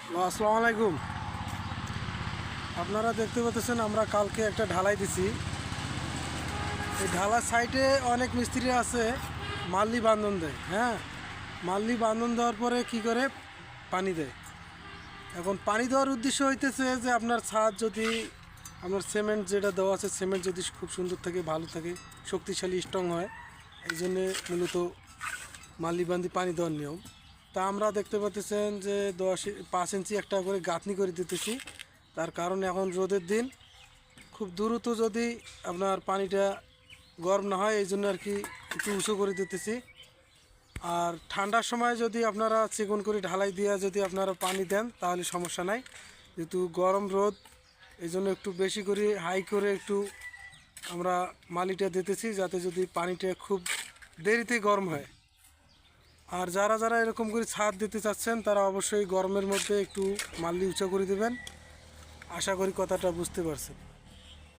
আসসালামু আলাইকুম। আপনারা দেখতে পাচ্ছেন আমরা কালকে একটা ঢালাই দিছি। এই ঢালার সাইডে অনেক মিস্ত্রি আছে, মাল্লি বান্ধন দেয়। হ্যাঁ, মাল্লি বান্ধন দেওয়ার পরে কি করে পানি দেয়। এখন পানি দেওয়ার উদ্দেশ্য হইতেছে যে আপনার ছাদ যদি, আপনার সিমেন্ট যেটা দেওয়া আছে সিমেন্ট যদি খুব সুন্দর থাকে, ভালো থাকে, শক্তিশালী স্ট্রং হয়, এই জন্যে মূলত মাল্লি বান্ধি পানি দেওয়ার নিয়ম। তা আমরা দেখতে পাচ্ছেন যে 5 ইঞ্চি একটা করে গাঁথনি করে দিতেছি। তার কারণ এখন রোদের দিন, খুব দ্রুত যদি আপনার পানিটা গরম না হয়, এই জন্য আর কি একটু উঁচু করে দিতেছি। আর ঠান্ডার সময় যদি আপনারা চিকন করে ঢালাই দিয়ে যদি আপনারা পানি দেন তাহলে সমস্যা নাই। যেহেতু গরম রোদ, এই জন্য একটু বেশি করে হাই করে একটু আমরা মালিটা দিতেছি, যাতে যদি পানিটা খুব দেরিতে গরম হয়। আর যারা যারা এরকম করে ছাদ দিতে চাচ্ছেন তারা অবশ্যই গরমের মধ্যে একটু মাল্লি উঁচা করে দেবেন। আশা করি কথাটা বুঝতে পারছেন।